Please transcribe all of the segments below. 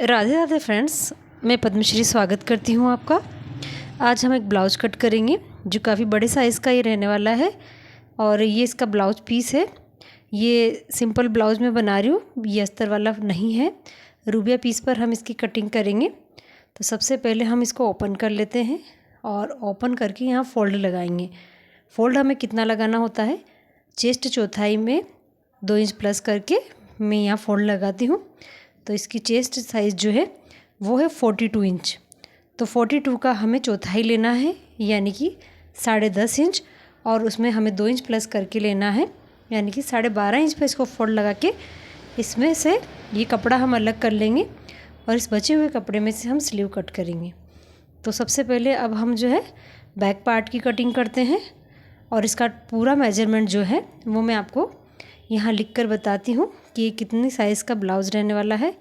Radhe Radhe friends, मैं पद्मश्री स्वागत करती हूँ आपका। आज हम एक ब्लाउज कट करेंगे जो काफ़ी बड़े साइज़ का ये रहने वाला है और ये इसका ब्लाउज पीस है। ये सिंपल ब्लाउज में बना रही हूँ, ये अस्तर वाला नहीं है। रूबिया पीस पर हम इसकी कटिंग करेंगे। तो सबसे पहले हम इसको ओपन कर लेते हैं और ओपन करके यहाँ फ़ोल्ड लगाएंगे। फ़ोल्ड हमें कितना लगाना होता है, चेस्ट चौथाई में 2 इंच प्लस करके मैं यहाँ फ़ोल्ड लगाती हूँ। तो इसकी चेस्ट साइज़ जो है वो है 42 इंच। तो 42 का हमें चौथाई लेना है, यानी कि 10.5 इंच, और उसमें हमें 2 इंच प्लस करके लेना है, यानी कि 12.5 इंच पर इसको फोल्ड लगा के इसमें से ये कपड़ा हम अलग कर लेंगे और इस बचे हुए कपड़े में से हम स्लीव कट करेंगे। तो सबसे पहले अब हम जो है बैक पार्ट की कटिंग करते हैं और इसका पूरा मेजरमेंट जो है वो मैं आपको यहाँ लिख कर बताती हूँ कि ये कितनी साइज़ का ब्लाउज़ रहने वाला है।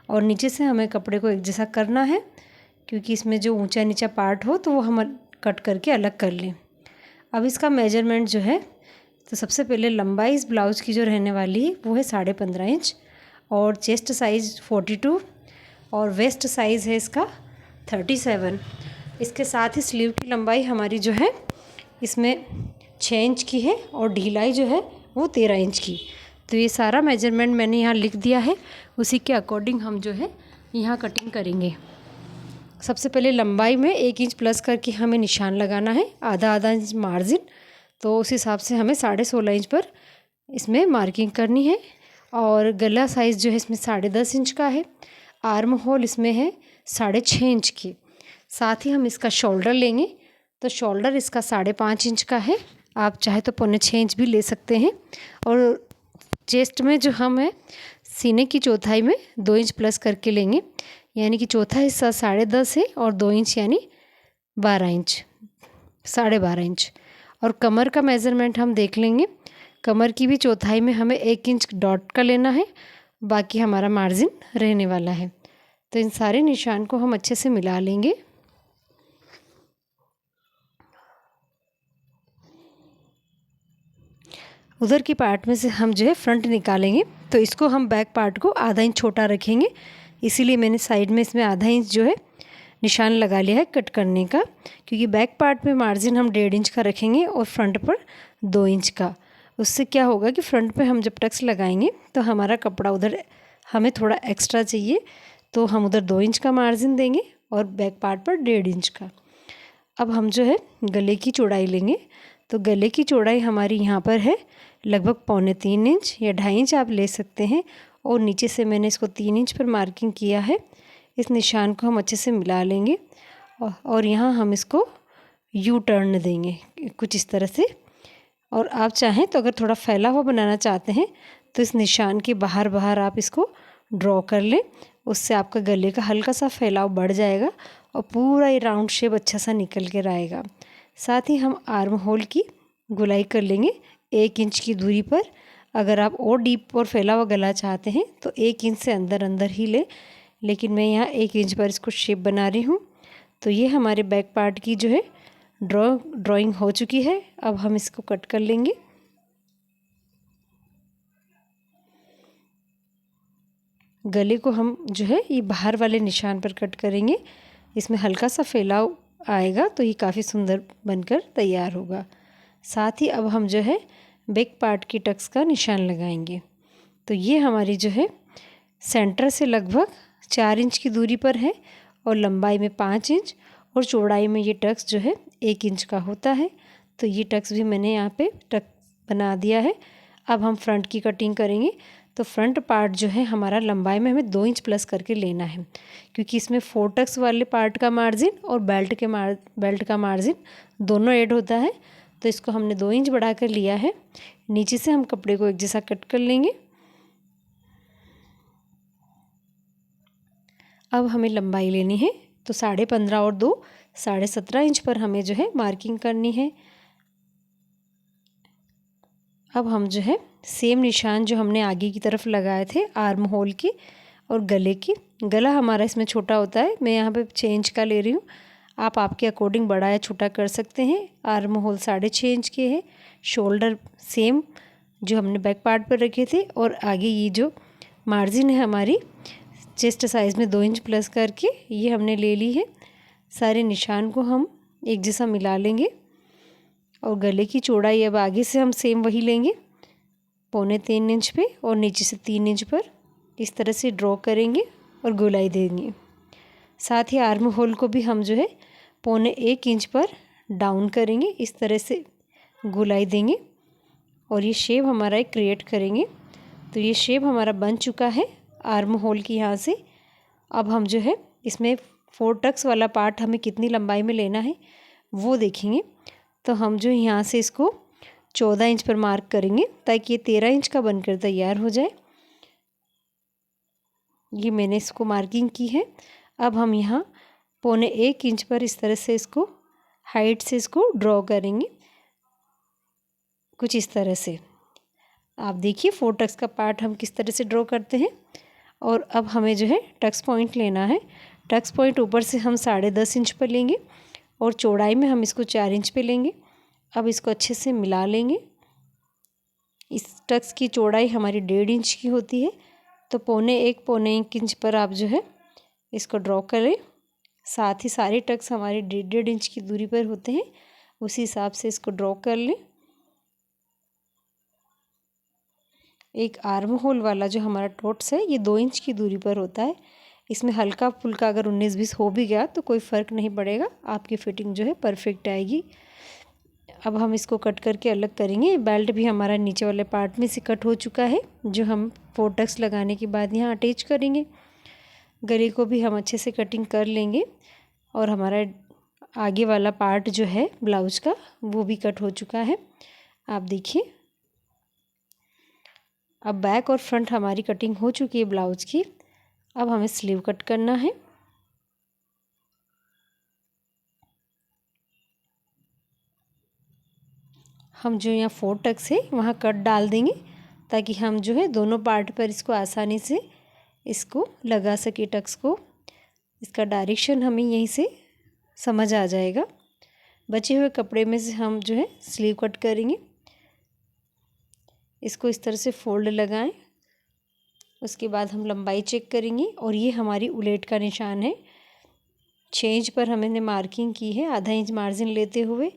और नीचे से हमें कपड़े को एक जैसा करना है, क्योंकि इसमें जो ऊंचा नीचा पार्ट हो तो वो हम कट करके अलग कर लें। अब इसका मेजरमेंट जो है, तो सबसे पहले लंबाई इस ब्लाउज़ की जो रहने वाली है वो है 15.5 इंच और चेस्ट साइज़ 42 और वेस्ट साइज़ है इसका 37। इसके साथ ही स्लीव की लंबाई हमारी जो है इसमें 6 इंच की है और ढिलाई जो है वो 13 इंच की। तो ये सारा मेजरमेंट मैंने यहाँ लिख दिया है, उसी के अकॉर्डिंग हम जो है यहाँ कटिंग करेंगे। सबसे पहले लंबाई में 1 इंच प्लस करके हमें निशान लगाना है, आधा इंच मार्जिन। तो उस हिसाब से हमें 16.5 इंच पर इसमें मार्किंग करनी है। और गला साइज़ जो है इसमें 10.5 इंच का है। आर्म होल इसमें है 6.5 इंच की। साथ ही हम इसका शोल्डर लेंगे, तो शोल्डर इसका 5.5 इंच का है। आप चाहे तो 5.25 इंच भी ले सकते हैं। और चेस्ट में जो हम है सीने की चौथाई में 2 इंच प्लस करके लेंगे, यानी कि चौथा हिस्सा 10.5 है और 2 इंच यानी 12 इंच, 12.5 इंच। और कमर का मेज़रमेंट हम देख लेंगे। कमर की भी चौथाई में हमें 1 इंच डॉट का लेना है, बाकी हमारा मार्जिन रहने वाला है। तो इन सारे निशान को हम अच्छे से मिला लेंगे। उधर की पार्ट में से हम जो है फ्रंट निकालेंगे, तो इसको हम बैक पार्ट को आधा इंच छोटा रखेंगे, इसीलिए मैंने साइड में इसमें आधा इंच जो है निशान लगा लिया है कट करने का, क्योंकि बैक पार्ट में मार्जिन हम 1.5 इंच का रखेंगे और फ्रंट पर 2 इंच का। उससे क्या होगा कि फ्रंट पे हम जब टक्स लगाएंगे तो हमारा कपड़ा उधर हमें थोड़ा एक्स्ट्रा चाहिए, तो हम उधर 2 इंच का मार्जिन देंगे और बैक पार्ट पर 1.5 इंच का। अब हम जो है गले की चौड़ाई लेंगे, तो गले की चौड़ाई हमारी यहाँ पर है लगभग 3.25 इंच या 2.5 इंच आप ले सकते हैं। और नीचे से मैंने इसको 3 इंच पर मार्किंग किया है। इस निशान को हम अच्छे से मिला लेंगे और यहाँ हम इसको यू टर्न देंगे कुछ इस तरह से। और आप चाहें तो अगर थोड़ा फैला हुआ बनाना चाहते हैं तो इस निशान के बाहर बाहर आप इसको ड्रॉ कर लें, उससे आपका गले का हल्का सा फैलाव बढ़ जाएगा और पूरा ये राउंड शेप अच्छा सा निकल कर आएगा। साथ ही हम आर्म होल की गुलाई कर लेंगे 1 इंच की दूरी पर। अगर आप और डीप और फैला हुआ गला चाहते हैं तो 1 इंच से अंदर अंदर ही लें, लेकिन मैं यहाँ 1 इंच पर इसको शेप बना रही हूँ। तो ये हमारे बैक पार्ट की जो है ड्राइंग हो चुकी है। अब हम इसको कट कर लेंगे। गले को हम जो है ये बाहर वाले निशान पर कट करेंगे, इसमें हल्का सा फैलाव आएगा तो ये काफ़ी सुंदर बनकर तैयार होगा। साथ ही अब हम जो है बैक पार्ट की टक्स का निशान लगाएंगे। तो ये हमारी जो है सेंटर से लगभग 4 इंच की दूरी पर है और लंबाई में 5 इंच और चौड़ाई में ये टक्स जो है 1 इंच का होता है। तो ये टक्स भी मैंने यहाँ पे टक बना दिया है। अब हम फ्रंट की कटिंग करेंगे। तो फ्रंट पार्ट जो है हमारा लंबाई में हमें 2 इंच प्लस करके लेना है, क्योंकि इसमें 4 टक्स वाले पार्ट का मार्जिन और बेल्ट का मार्जिन दोनों ऐड होता है। तो इसको हमने 2 इंच बढ़ा कर लिया है। नीचे से हम कपड़े को एक जैसा कट कर लेंगे। अब हमें लंबाई लेनी है, तो 15.5 और 2 17.5 इंच पर हमें जो है मार्किंग करनी है। अब हम जो है सेम निशान जो हमने आगे की तरफ लगाए थे आर्म होल की और गले की, गला हमारा इसमें छोटा होता है, मैं यहाँ पे 6 इंच का ले रही हूँ। आप आपके अकॉर्डिंग बड़ा या छोटा कर सकते हैं। आर्म होल 6.5 इंच के है। शोल्डर सेम जो हमने बैक पार्ट पर रखे थे और आगे ये जो मार्जिन है हमारी चेस्ट साइज़ में 2 इंच प्लस करके ये हमने ले ली है। सारे निशान को हम एक जैसा मिला लेंगे और गले की चौड़ाई अब आगे से हम सेम वही लेंगे, 3.25 इंच पे और नीचे से 3 इंच पर इस तरह से ड्रॉ करेंगे और गोलाई देंगे। साथ ही आर्म होल को भी हम जो है 1.25 इंच पर डाउन करेंगे, इस तरह से गोलाई देंगे और ये शेप हमारा एक क्रिएट करेंगे। तो ये शेप हमारा बन चुका है आर्म होल की यहाँ से। अब हम जो है इसमें 4 टक्स वाला पार्ट हमें कितनी लंबाई में लेना है वो देखेंगे। तो हम जो यहाँ से इसको 14 इंच पर मार्क करेंगे ताकि ये 13 इंच का बनकर तैयार हो जाए। ये मैंने इसको मार्किंग की है। अब हम यहाँ 1.25 इंच पर इस तरह से इसको हाइट से इसको ड्रॉ करेंगे, कुछ इस तरह से। आप देखिए 4 टक्स का पार्ट हम किस तरह से ड्रॉ करते हैं। और अब हमें जो है टक्स पॉइंट लेना है। टक्स पॉइंट ऊपर से हम 10.5 इंच पर लेंगे और चौड़ाई में हम इसको 4 इंच पे लेंगे। अब इसको अच्छे से मिला लेंगे। इस टक्स की चौड़ाई हमारी 1.5 इंच की होती है, तो 1.25 इंच पर आप जो है इसको ड्रॉ करें। साथ ही सारे टक्स हमारे 1.5 इंच की दूरी पर होते हैं, उसी हिसाब से इसको ड्रॉ कर लें। एक आर्म होल वाला जो हमारा टोट्स है ये 2 इंच की दूरी पर होता है। इसमें हल्का फुल्का अगर 19-20 हो भी गया तो कोई फ़र्क नहीं पड़ेगा, आपकी फ़िटिंग जो है परफेक्ट आएगी। अब हम इसको कट करके अलग करेंगे। बेल्ट भी हमारा नीचे वाले पार्ट में से कट हो चुका है, जो हम 4 टक्स लगाने के बाद यहाँ अटैच करेंगे। गले को भी हम अच्छे से कटिंग कर लेंगे और हमारा आगे वाला पार्ट जो है ब्लाउज का वो भी कट हो चुका है, आप देखिए। अब बैक और फ्रंट हमारी कटिंग हो चुकी है ब्लाउज की। अब हमें स्लीव कट करना है। हम जो यहाँ 4 टक्स है वहाँ कट डाल देंगे ताकि हम जो है दोनों पार्ट पर इसको आसानी से इसको लगा सके टक्स को। इसका डायरेक्शन हमें यहीं से समझ आ जाएगा। बचे हुए कपड़े में से हम जो है स्लीव कट करेंगे। इसको इस तरह से फोल्ड लगाएं। उसके बाद हम लंबाई चेक करेंगे और ये हमारी उलेट का निशान है। 6 इंच पर हमने मार्किंग की है, आधा इंच मार्जिन लेते हुए,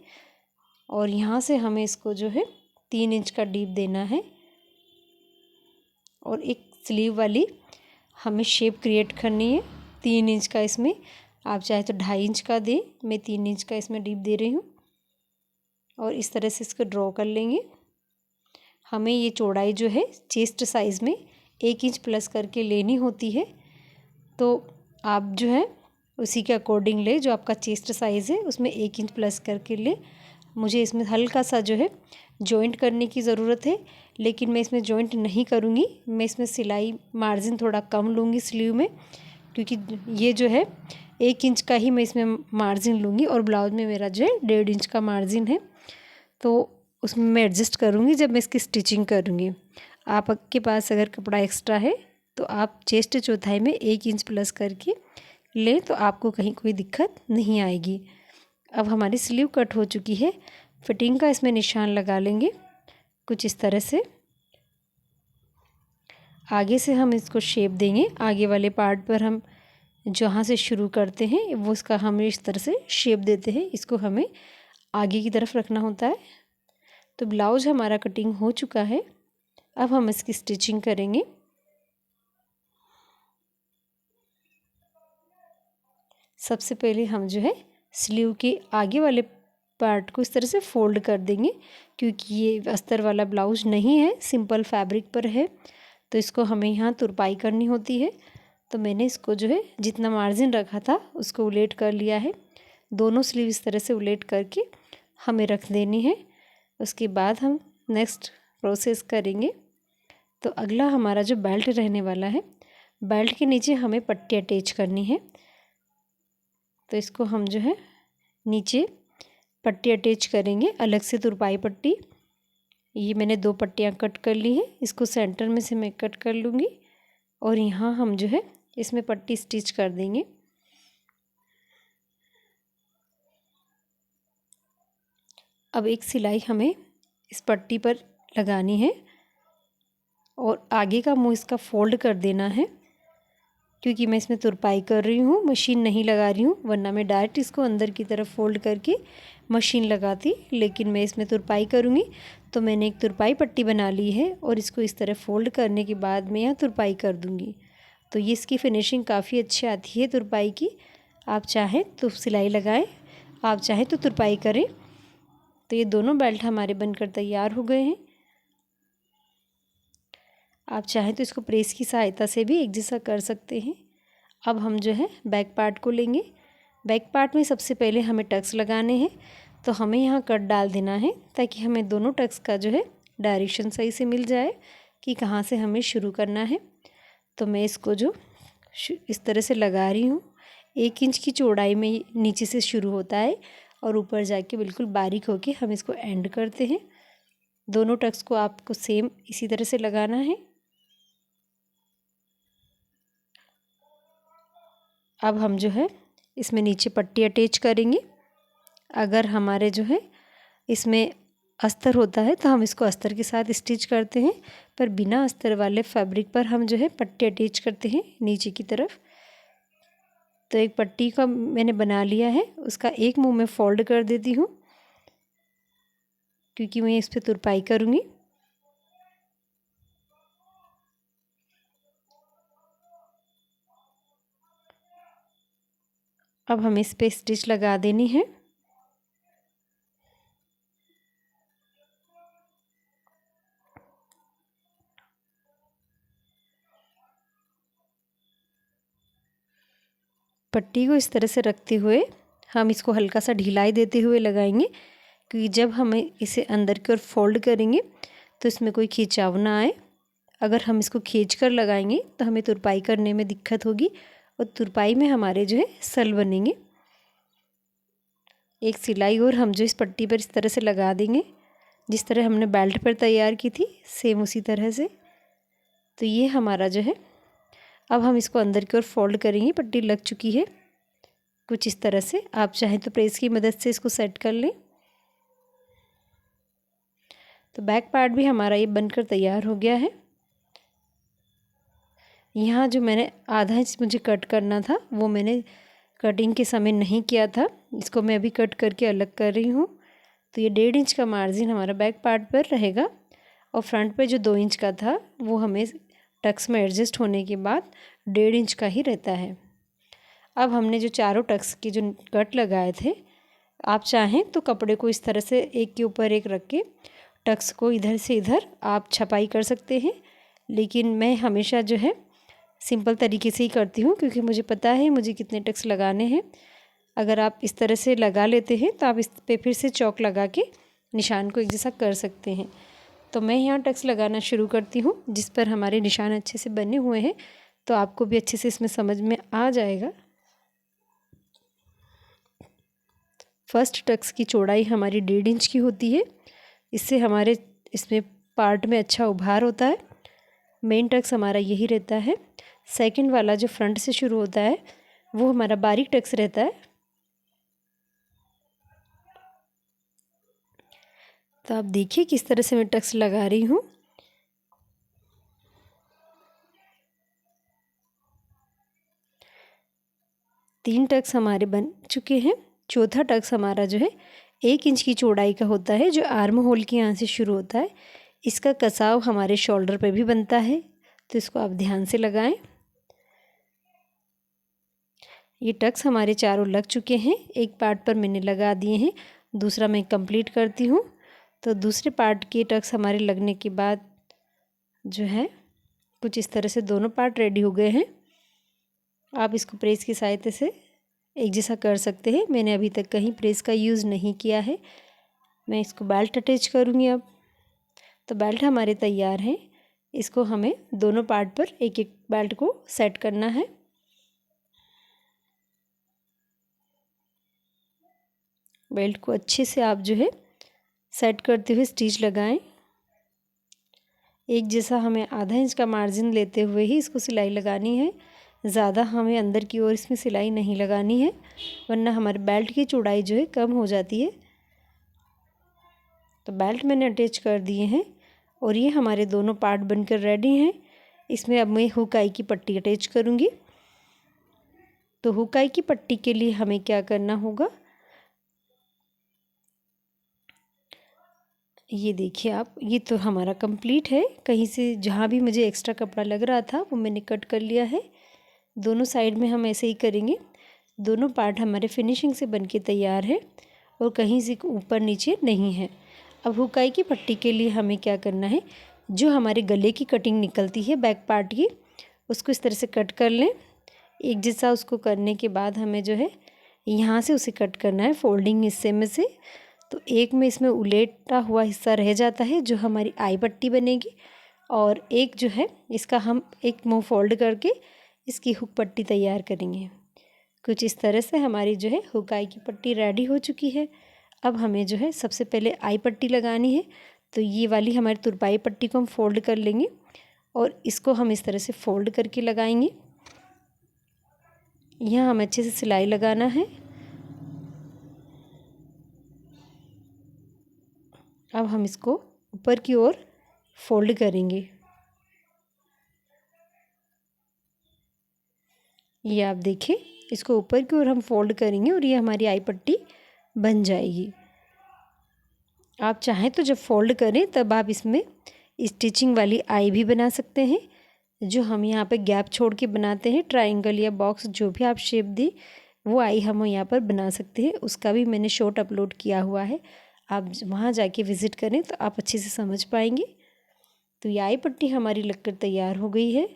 और यहाँ से हमें इसको जो है 3 इंच का डीप देना है और एक स्लीव वाली हमें शेप क्रिएट करनी है 3 इंच का। इसमें आप चाहे तो 2.5 इंच का दें, मैं 3 इंच का इसमें डीप दे रही हूँ और इस तरह से इसको ड्रॉ कर लेंगे। हमें ये चौड़ाई जो है चेस्ट साइज़ में 1 इंच प्लस करके लेनी होती है, तो आप जो है उसी के अकॉर्डिंग ले, जो आपका चेस्ट साइज़ है उसमें 1 इंच प्लस करके ले। मुझे इसमें हल्का सा जो है जॉइंट करने की ज़रूरत है, लेकिन मैं इसमें जॉइंट नहीं करूँगी। मैं इसमें सिलाई मार्जिन थोड़ा कम लूँगी स्लीव में, क्योंकि ये जो है 1 इंच का ही मैं इसमें मार्जिन लूँगी और ब्लाउज में मेरा जो है 1.5 इंच का मार्जिन है, तो उसमें मैं एडजस्ट करूँगी जब मैं इसकी स्टिचिंग करूँगी। आपके पास अगर कपड़ा एक्स्ट्रा है तो आप चेस्ट चौथाई में 1 इंच प्लस करके लें, तो आपको कहीं कोई दिक्कत नहीं आएगी। अब हमारी स्लीव कट हो चुकी है। फिटिंग का इसमें निशान लगा लेंगे कुछ इस तरह से। आगे से हम इसको शेप देंगे। आगे वाले पार्ट पर हम जहाँ से शुरू करते हैं वो इसका हम इस तरह से शेप देते हैं, इसको हमें आगे की तरफ रखना होता है। तो ब्लाउज हमारा कटिंग हो चुका है। अब हम इसकी स्टिचिंग करेंगे। सबसे पहले हम जो है स्लीव के आगे वाले पार्ट को इस तरह से फोल्ड कर देंगे, क्योंकि ये अस्तर वाला ब्लाउज नहीं है, सिंपल फैब्रिक पर है, तो इसको हमें यहाँ तुरपाई करनी होती है। तो मैंने इसको जो है जितना मार्जिन रखा था उसको उलेट कर लिया है। दोनों स्लीव इस तरह से उलेट करके हमें रख देनी है। उसके बाद हम नेक्स्ट प्रोसेस करेंगे। तो अगला हमारा जो बेल्ट रहने वाला है, बेल्ट के नीचे हमें पट्टी अटैच करनी है। तो इसको हम जो है नीचे पट्टी अटैच करेंगे, अलग से तुरपाई पट्टी। ये मैंने 2 पट्टियाँ कट कर ली हैं, इसको सेंटर में से मैं कट कर लूँगी और यहाँ हम जो है इसमें पट्टी स्टिच कर देंगे। अब एक सिलाई हमें इस पट्टी पर लगानी है और आगे का मुँह इसका फोल्ड कर देना है। क्योंकि मैं इसमें तुरपाई कर रही हूँ, मशीन नहीं लगा रही हूँ, वरना मैं डायरेक्ट इसको अंदर की तरफ फोल्ड करके मशीन लगाती, लेकिन मैं इसमें तुरपाई करूँगी। तो मैंने एक तुरपाई पट्टी बना ली है और इसको इस तरह फोल्ड करने के बाद मैं यहाँ तुरपाई कर दूँगी। तो ये इसकी फिनिशिंग काफ़ी अच्छी आती है तुरपाई की। आप चाहें तो सिलाई लगाएं, आप चाहें तो तुरपाई करें। तो ये दोनों बेल्ट हमारे बनकर तैयार हो गए हैं। आप चाहें तो इसको प्रेस की सहायता से भी एक जैसा कर सकते हैं। अब हम जो है बैक पार्ट को लेंगे। बैक पार्ट में सबसे पहले हमें टक्स लगाने हैं, तो हमें यहाँ कट डाल देना है ताकि हमें दोनों टक्स का जो है डायरेक्शन सही से मिल जाए कि कहाँ से हमें शुरू करना है। तो मैं इसको जो इस तरह से लगा रही हूँ। 1 इंच की चौड़ाई में नीचे से शुरू होता है और ऊपर जाके बिल्कुल बारीक होके हम इसको एंड करते हैं। दोनों टक्स को आपको सेम इसी तरह से लगाना है। अब हम जो है इसमें नीचे पट्टी अटैच करेंगे। अगर हमारे जो है इसमें अस्तर होता है तो हम इसको अस्तर के साथ स्टिच करते हैं, पर बिना अस्तर वाले फैब्रिक पर हम जो है पट्टी अटैच करते हैं नीचे की तरफ। तो एक पट्टी का मैंने बना लिया है, उसका एक मुंह में फोल्ड कर देती हूँ क्योंकि मैं इस पर तुरपाई करूँगी। अब हमें इस पर स्टिच लगा देनी है। पट्टी को इस तरह से रखते हुए हम इसको हल्का सा ढिलाई देते हुए लगाएंगे, क्योंकि जब हमें इसे अंदर की ओर फोल्ड करेंगे तो इसमें कोई खिंचाव ना आए। अगर हम इसको खींच कर लगाएंगे तो हमें तुरपाई करने में दिक्कत होगी और तुरपाई में हमारे जो है सल बनेंगे। एक सिलाई और हम जो इस पट्टी पर इस तरह से लगा देंगे, जिस तरह हमने बेल्ट पर तैयार की थी सेम उसी तरह से। तो ये हमारा जो है, अब हम इसको अंदर की ओर फोल्ड करेंगे। पट्टी लग चुकी है कुछ इस तरह से। आप चाहें तो प्रेस की मदद से इसको सेट कर लें। तो बैक पार्ट भी हमारा ये बनकर तैयार हो गया है। यहाँ जो मैंने आधा इंच मुझे कट करना था वो मैंने कटिंग के समय नहीं किया था, इसको मैं अभी कट करके अलग कर रही हूँ। तो ये 1.5 इंच का मार्जिन हमारा बैक पार्ट पर रहेगा और फ्रंट पे जो 2 इंच का था वो हमें टक्स में एडजस्ट होने के बाद 1.5 इंच का ही रहता है। अब हमने जो चारों टक्स के जो कट लगाए थे, आप चाहें तो कपड़े को इस तरह से एक के ऊपर एक रख के टक्स को इधर से इधर आप छपाई कर सकते हैं, लेकिन मैं हमेशा जो है सिंपल तरीके से ही करती हूँ क्योंकि मुझे पता है मुझे कितने टक्स लगाने हैं। अगर आप इस तरह से लगा लेते हैं तो आप इस पे फिर से चौक लगा के निशान को एक जैसा कर सकते हैं। तो मैं यहाँ टक्स लगाना शुरू करती हूँ जिस पर हमारे निशान अच्छे से बने हुए हैं, तो आपको भी अच्छे से इसमें समझ में आ जाएगा। फर्स्ट टक्स की चौड़ाई हमारी 1.5 इंच की होती है, इससे हमारे इसमें पार्ट में अच्छा उभार होता है। मेन टक्स हमारा यही रहता है। सेकंड वाला जो फ्रंट से शुरू होता है वो हमारा बारीक टक्स रहता है। तो आप देखिए किस तरह से मैं टक्स लगा रही हूँ। तीन टक्स हमारे बन चुके हैं। चौथा टक्स हमारा जो है 1 इंच की चौड़ाई का होता है, जो आर्म होल के यहाँ से शुरू होता है। इसका कसाव हमारे शोल्डर पे भी बनता है, तो इसको आप ध्यान से लगाएं। ये टक्स हमारे चारों लग चुके हैं। एक पार्ट पर मैंने लगा दिए हैं, दूसरा मैं कंप्लीट करती हूँ। तो दूसरे पार्ट के टक्स हमारे लगने के बाद जो है कुछ इस तरह से दोनों पार्ट रेडी हो गए हैं। आप इसको प्रेस की सहायता से एक जैसा कर सकते हैं। मैंने अभी तक कहीं प्रेस का यूज़ नहीं किया है। मैं इसको बेल्ट अटैच करूँगी अब। तो बेल्ट हमारे तैयार हैं। इसको हमें दोनों पार्ट पर एक एक बेल्ट को सेट करना है। बेल्ट को अच्छे से आप जो है सेट करते हुए स्टिच लगाएं। एक जैसा हमें आधा इंच का मार्जिन लेते हुए ही इसको सिलाई लगानी है। ज़्यादा हमें अंदर की ओर इसमें सिलाई नहीं लगानी है, वरना हमारे बेल्ट की चौड़ाई जो है कम हो जाती है। तो बेल्ट मैंने अटैच कर दिए हैं और ये हमारे दोनों पार्ट बनकर रेडी हैं। इसमें अब मैं हुक आई की पट्टी अटैच करूँगी। तो हुकाई की पट्टी के लिए हमें क्या करना होगा, ये देखिए आप, ये तो हमारा कंप्लीट है। कहीं से जहाँ भी मुझे एक्स्ट्रा कपड़ा लग रहा था वो मैंने कट कर लिया है। दोनों साइड में हम ऐसे ही करेंगे। दोनों पार्ट हमारे फिनिशिंग से बनके तैयार है और कहीं से ऊपर नीचे नहीं है। अब हुकाई की पट्टी के लिए हमें क्या करना है, जो हमारे गले की कटिंग निकलती है बैक पार्ट की, उसको इस तरह से कट कर लें। एक जैसा उसको करने के बाद हमें जो है यहाँ से उसे कट करना है फोल्डिंग हिस्से में से। तो एक में इसमें उलेटा हुआ हिस्सा रह जाता है जो हमारी आई पट्टी बनेगी, और एक जो है इसका हम एक मुँह फोल्ड करके इसकी हुक पट्टी तैयार करेंगे। कुछ इस तरह से हमारी जो है हुकाई की पट्टी रेडी हो चुकी है। अब हमें जो है सबसे पहले आई पट्टी लगानी है। तो ये वाली हमारी तुरपाई पट्टी को हम फोल्ड कर लेंगे और इसको हम इस तरह से फोल्ड करके लगाएंगे। यहाँ हमें अच्छे से सिलाई लगाना है। अब हम इसको ऊपर की ओर फोल्ड करेंगे। ये आप देखिए, इसको ऊपर की ओर हम फोल्ड करेंगे और ये हमारी आई पट्टी बन जाएगी। आप चाहें तो जब फोल्ड करें तब आप इसमें स्टिचिंग वाली आई भी बना सकते हैं, जो हम यहाँ पे गैप छोड़ के बनाते हैं, ट्रायंगल या बॉक्स जो भी आप शेप दी वो आई हम यहाँ पर बना सकते हैं। उसका भी मैंने शॉर्ट अपलोड किया हुआ है, आप वहाँ जाके विज़िट करें तो आप अच्छे से समझ पाएंगे। तो ये आई पट्टी हमारी लगकर तैयार हो गई है।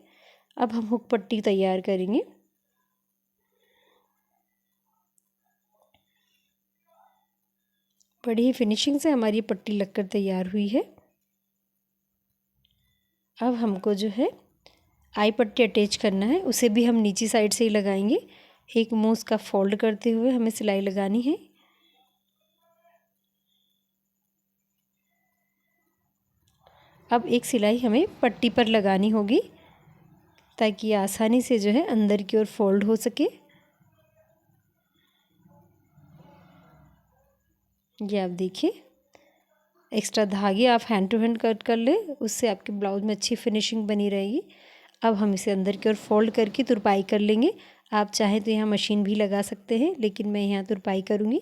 अब हम हुक पट्टी तैयार करेंगे। बड़ी ही फिनिशिंग से हमारी पट्टी लगकर तैयार हुई है। अब हमको जो है आई पट्टी अटैच करना है, उसे भी हम नीचे साइड से ही लगाएंगे। एक मुँह उसका फोल्ड करते हुए हमें सिलाई लगानी है। अब एक सिलाई हमें पट्टी पर लगानी होगी ताकि आसानी से जो है अंदर की ओर फोल्ड हो सके। ये आप देखिए, एक्स्ट्रा धागे आप हैंड टू हैंड कट कर ले, उससे आपके ब्लाउज में अच्छी फिनिशिंग बनी रहेगी। अब हम इसे अंदर की ओर फोल्ड करके तुरपाई कर लेंगे। आप चाहें तो यहाँ मशीन भी लगा सकते हैं, लेकिन मैं यहाँ तुरपाई करूँगी।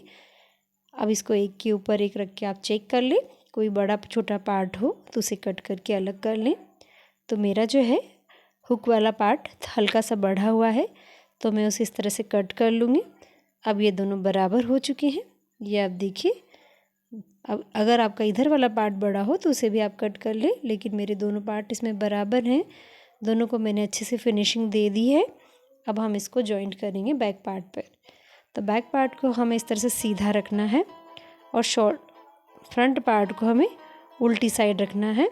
अब इसको एक के ऊपर एक रख के आप चेक कर लें, कोई बड़ा छोटा पार्ट हो तो उसे कट करके अलग कर लें। तो मेरा जो है हुक वाला पार्ट हल्का सा बढ़ा हुआ है, तो मैं उसे इस तरह से कट कर लूँगी। अब ये दोनों बराबर हो चुके हैं, ये आप देखिए। अब अगर आपका इधर वाला पार्ट बड़ा हो तो उसे भी आप कट कर लें, लेकिन मेरे दोनों पार्ट इसमें बराबर हैं। दोनों को मैंने अच्छे से फिनिशिंग दे दी है। अब हम इसको जॉइंट करेंगे बैक पार्ट पर। तो बैक पार्ट को हमें इस तरह से सीधा रखना है और फ्रंट पार्ट को हमें उल्टी साइड रखना है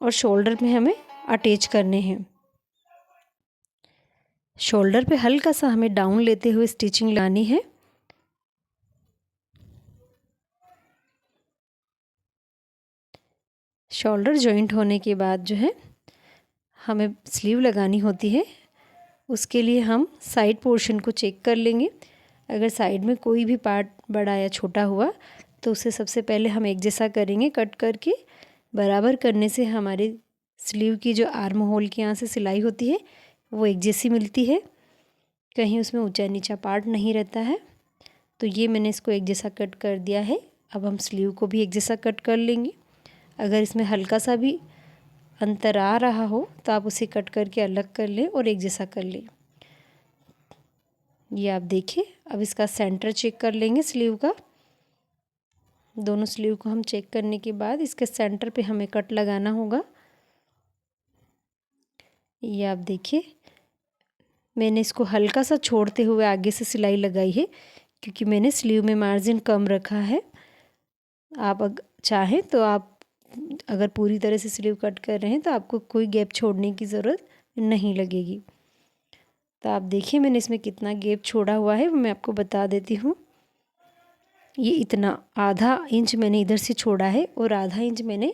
और शोल्डर में हमें अटैच करने हैं। शोल्डर पे हल्का सा हमें डाउन लेते हुए स्टिचिंग लगानी है। शोल्डर जॉइंट होने के बाद जो है हमें स्लीव लगानी होती है। उसके लिए हम साइड पोर्शन को चेक कर लेंगे। अगर साइड में कोई भी पार्ट बड़ा या छोटा हुआ तो उसे सबसे पहले हम एक जैसा करेंगे कट करके। बराबर करने से हमारे स्लीव की जो आर्म होल के यहाँ से सिलाई होती है वो एक जैसी मिलती है, कहीं उसमें ऊंचा नीचा पार्ट नहीं रहता है। तो ये मैंने इसको एक जैसा कट कर दिया है। अब हम स्लीव को भी एक जैसा कट कर लेंगे। अगर इसमें हल्का सा भी अंतर आ रहा हो तो आप उसे कट करके अलग कर लें और एक जैसा कर लें। ये आप देखिए, अब इसका सेंटर चेक कर लेंगे स्लीव का। दोनों स्लीव को हम चेक करने के बाद इसके सेंटर पे हमें कट लगाना होगा। ये आप देखिए, मैंने इसको हल्का सा छोड़ते हुए आगे से सिलाई लगाई है क्योंकि मैंने स्लीव में मार्जिन कम रखा है। आप चाहें तो आप अगर पूरी तरह से स्लीव कट कर रहे हैं तो आपको कोई गैप छोड़ने की ज़रूरत नहीं लगेगी। तो आप देखिए मैंने इसमें कितना गैप छोड़ा हुआ है वो मैं आपको बता देती हूँ। ये इतना आधा इंच मैंने इधर से छोड़ा है और आधा इंच मैंने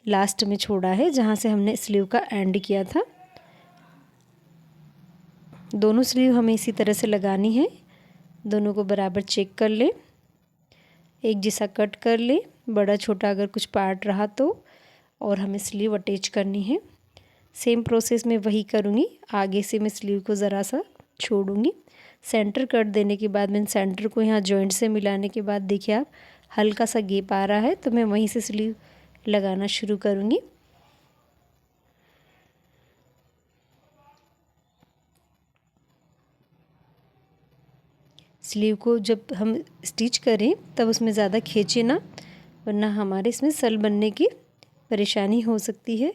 लास्ट में छोड़ा है जहाँ से हमने स्लीव का एंड किया था। दोनों स्लीव हमें इसी तरह से लगानी है। दोनों को बराबर चेक कर ले, एक जैसा कट कर ले, बड़ा छोटा अगर कुछ पार्ट रहा तो, और हमें स्लीव अटैच करनी है। सेम प्रोसेस में वही करूँगी। आगे से मैं स्लीव को ज़रा सा छोड़ूंगी। सेंटर कट देने के बाद मैंने सेंटर को यहाँ जॉइंट से मिलाने के बाद देखिए आप हल्का सा गैप आ रहा है, तो मैं वहीं से स्लीव लगाना शुरू करूँगी। स्लीव को जब हम स्टिच करें तब उसमें ज़्यादा खींचे ना, वरना हमारे इसमें सल बनने की परेशानी हो सकती है।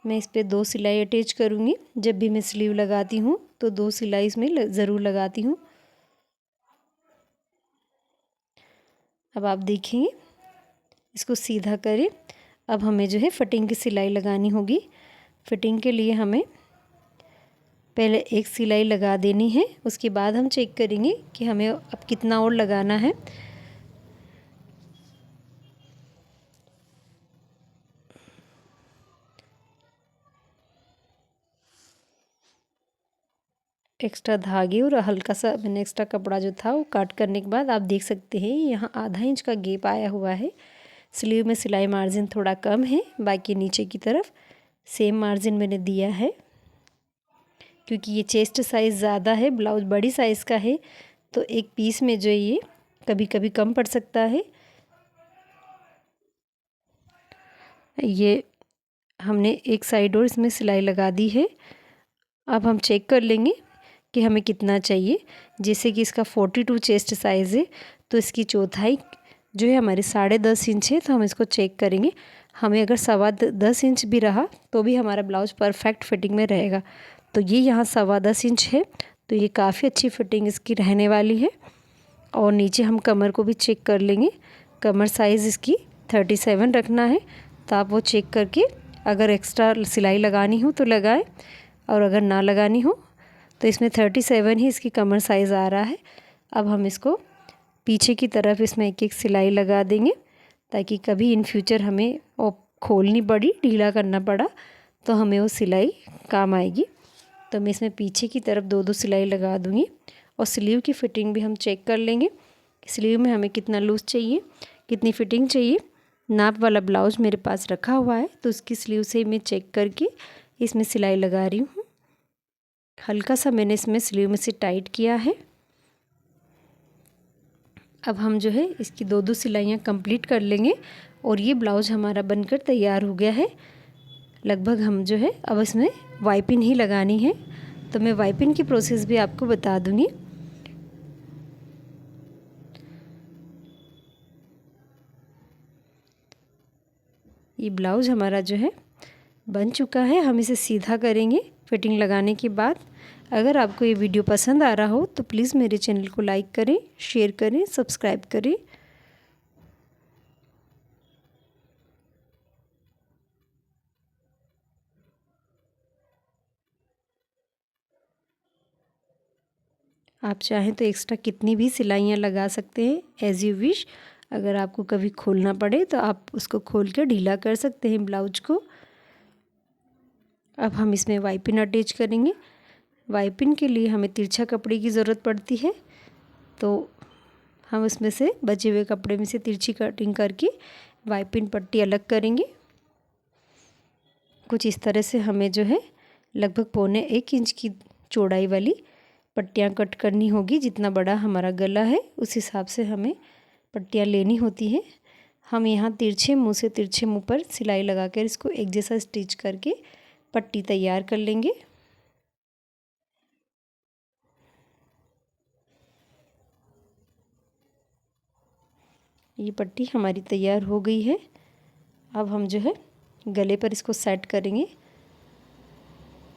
मैं इस पे 2 सिलाई अटैच करूँगी। जब भी मैं स्लीव लगाती हूँ तो 2 सिलाई इसमें ज़रूर लगाती हूँ। अब आप देखेंगे इसको सीधा करें। अब हमें जो है फिटिंग की सिलाई लगानी होगी। फिटिंग के लिए हमें पहले एक सिलाई लगा देनी है, उसके बाद हम चेक करेंगे कि हमें अब कितना और लगाना है। एक्स्ट्रा धागे और हल्का सा मैंने एक्स्ट्रा कपड़ा जो था वो काट करने के बाद आप देख सकते हैं यहाँ आधा इंच का गैप आया हुआ है। स्लीव में सिलाई मार्जिन थोड़ा कम है, बाकी नीचे की तरफ सेम मार्जिन मैंने दिया है। क्योंकि ये चेस्ट साइज़ ज़्यादा है, ब्लाउज बड़ी साइज़ का है, तो एक पीस में जो ये कभी कभी कम पड़ सकता है। ये हमने एक साइड और इसमें सिलाई लगा दी है। अब हम चेक कर लेंगे कि हमें कितना चाहिए। जैसे कि इसका 42 चेस्ट साइज़ है, तो इसकी चौथाई जो है हमारी 10.5 इंच है, तो हम इसको चेक करेंगे। हमें अगर 10.25 इंच भी रहा तो भी हमारा ब्लाउज परफेक्ट फिटिंग में रहेगा। तो ये यहाँ 10.25 इंच है, तो ये काफ़ी अच्छी फिटिंग इसकी रहने वाली है। और नीचे हम कमर को भी चेक कर लेंगे। कमर साइज़ इसकी 37 रखना है, तो आप वो चेक करके अगर एक्स्ट्रा सिलाई लगानी हो तो लगाएं, और अगर ना लगानी हो तो इसमें 37 ही इसकी कमर साइज़ आ रहा है। अब हम इसको पीछे की तरफ इसमें एक एक सिलाई लगा देंगे, ताकि कभी इन फ्यूचर हमें वो खोलनी पड़ी, ढीला करना पड़ा, तो हमें वो सिलाई काम आएगी। तो मैं इसमें पीछे की तरफ 2-2 सिलाई लगा दूँगी। और स्लीव की फ़िटिंग भी हम चेक कर लेंगे। स्लीव में हमें कितना लूज़ चाहिए, कितनी फ़िटिंग चाहिए। नाप वाला ब्लाउज मेरे पास रखा हुआ है, तो उसकी स्लीव से मैं चेक करके इसमें सिलाई लगा रही हूँ। हल्का सा मैंने इसमें स्लीव में से टाइट किया है। अब हम जो है इसकी 2-2 सिलाइयाँ कंप्लीट कर लेंगे और ये ब्लाउज हमारा बनकर तैयार हो गया है। लगभग हम जो है अब इसमें वाइपिंग ही लगानी है, तो मैं वाइपिंग की प्रोसेस भी आपको बता दूँगी। ये ब्लाउज हमारा जो है बन चुका है। हम इसे सीधा करेंगे फिटिंग लगाने के बाद। अगर आपको ये वीडियो पसंद आ रहा हो तो प्लीज़ मेरे चैनल को लाइक करें, शेयर करें, सब्सक्राइब करें। आप चाहें तो एक्स्ट्रा कितनी भी सिलाइयाँ लगा सकते हैं, एज़ यू विश। अगर आपको कभी खोलना पड़े तो आप उसको खोल कर ढीला कर सकते हैं ब्लाउज को। अब हम इसमें वाइपिन अटैच करेंगे। वाइपिन के लिए हमें तिरछा कपड़े की ज़रूरत पड़ती है, तो हम उसमें से बचे हुए कपड़े में से तिरछी कटिंग करके वाइपिन पट्टी अलग करेंगे। कुछ इस तरह से हमें जो है लगभग 1.25 इंच की चौड़ाई वाली पट्टियाँ कट करनी होगी। जितना बड़ा हमारा गला है उस हिसाब से हमें पट्टियाँ लेनी होती है। हम यहाँ तिरछे मुँह से तिरछे मुँह पर सिलाई लगाकर इसको एक जैसा स्टिच करके पट्टी तैयार कर लेंगे। ये पट्टी हमारी तैयार हो गई है। अब हम जो है गले पर इसको सेट करेंगे।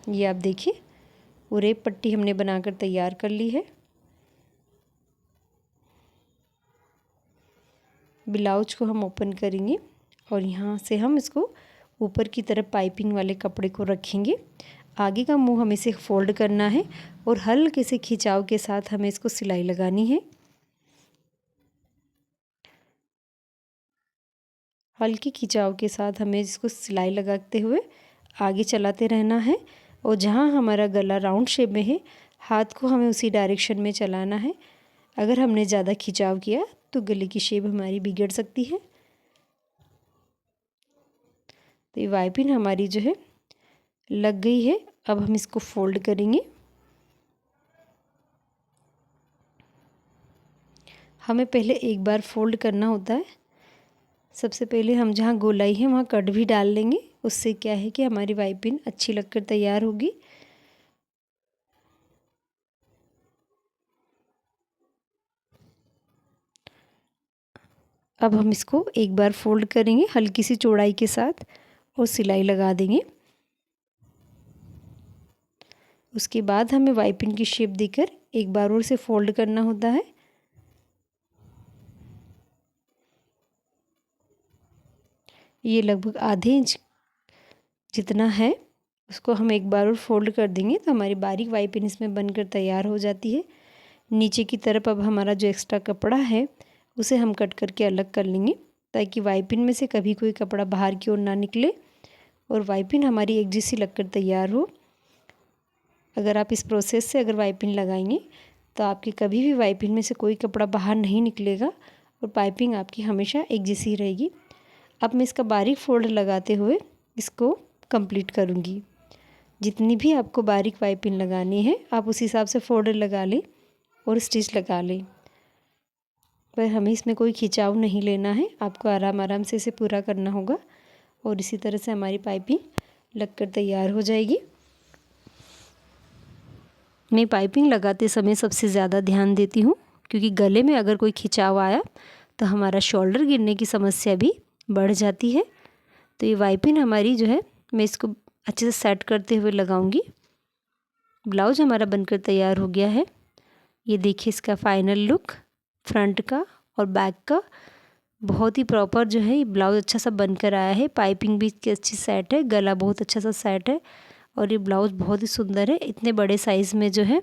ये आप देखिए पूरे पट्टी हमने बनाकर तैयार कर ली है। ब्लाउज को हम ओपन करेंगे और यहाँ से हम इसको ऊपर की तरफ पाइपिंग वाले कपड़े को रखेंगे। आगे का मुंह हमें इसे फोल्ड करना है और हल्के से खिंचाव के साथ हमें इसको सिलाई लगानी है। हल्की खिंचाव के साथ हमें इसको सिलाई लगाते हुए आगे चलाते रहना है। और जहाँ हमारा गला राउंड शेप में है, हाथ को हमें उसी डायरेक्शन में चलाना है। अगर हमने ज़्यादा खिंचाव किया तो गले की शेप हमारी बिगड़ सकती है। तो ये वाइपिन हमारी जो है लग गई है। अब हम इसको फोल्ड करेंगे। हमें पहले एक बार फोल्ड करना होता है। सबसे पहले हम जहाँ गोलाई है वहाँ कट भी डाल लेंगे। उससे क्या है कि हमारी वाइपिन अच्छी लगकर तैयार होगी। अब हम इसको एक बार फोल्ड करेंगे हल्की सी चौड़ाई के साथ और सिलाई लगा देंगे। उसके बाद हमें वाइपिन की शेप देकर एक बार और से फोल्ड करना होता है। ये लगभग आधे इंच जितना है उसको हम एक बार और फोल्ड कर देंगे तो हमारी बारीक वाइपिन इसमें बनकर तैयार हो जाती है। नीचे की तरफ अब हमारा जो एक्स्ट्रा कपड़ा है उसे हम कट करके अलग कर लेंगे ताकि वाइपिन में से कभी कोई कपड़ा बाहर की ओर ना निकले और वाइपिन हमारी एक जैसी लगकर तैयार हो। अगर आप इस प्रोसेस से अगर वाइपिन लगाएंगे तो आपकी कभी भी वाइपिन में से कोई कपड़ा बाहर नहीं निकलेगा और पाइपिंग आपकी हमेशा एक जैसी रहेगी। अब मैं इसका बारीक फोल्ड लगाते हुए इसको कंप्लीट करूँगी। जितनी भी आपको बारीक वाइपिन लगानी है आप उस हिसाब से फोल्ड लगा लें और स्टिच लगा लें। पर हमें इसमें कोई खिंचाव नहीं लेना है, आपको आराम आराम से इसे पूरा करना होगा और इसी तरह से हमारी पाइपिंग लगकर तैयार हो जाएगी। मैं पाइपिंग लगाते समय सबसे ज़्यादा ध्यान देती हूँ क्योंकि गले में अगर कोई खिंचाव आया तो हमारा शोल्डर गिरने की समस्या भी बढ़ जाती है। तो ये वाइपिंग हमारी जो है मैं इसको अच्छे से सेट करते हुए लगाऊंगी। ब्लाउज हमारा बनकर तैयार हो गया है। ये देखिए इसका फाइनल लुक फ्रंट का और बैक का बहुत ही प्रॉपर जो है ये ब्लाउज अच्छा सा बनकर आया है। पाइपिंग भी इसकी अच्छी सेट है, गला बहुत अच्छा सा सेट है और ये ब्लाउज बहुत ही सुंदर है। इतने बड़े साइज़ में जो है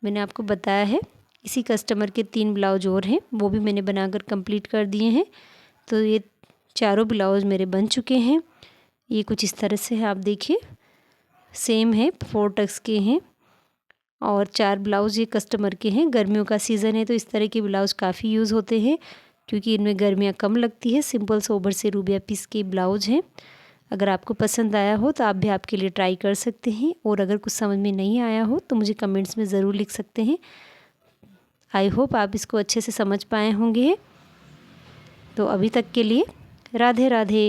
मैंने आपको बताया है। इसी कस्टमर के 3 ब्लाउज और हैं वो भी मैंने बनाकर कंप्लीट कर दिए हैं। तो ये चारों ब्लाउज मेरे बन चुके हैं। ये कुछ इस तरह से है, आप देखिए सेम है, 4 टक्स के हैं और 4 ब्लाउज ये कस्टमर के हैं। गर्मियों का सीज़न है तो इस तरह के ब्लाउज काफ़ी यूज़ होते हैं क्योंकि इनमें गर्मियाँ कम लगती है। सिंपल सोबर से रूबिया पीस के ब्लाउज हैं। अगर आपको पसंद आया हो तो आप भी आपके लिए ट्राई कर सकते हैं और अगर कुछ समझ में नहीं आया हो तो मुझे कमेंट्स में ज़रूर लिख सकते हैं। आई होप आप इसको अच्छे से समझ पाए होंगे। तो अभी तक के लिए राधे राधे।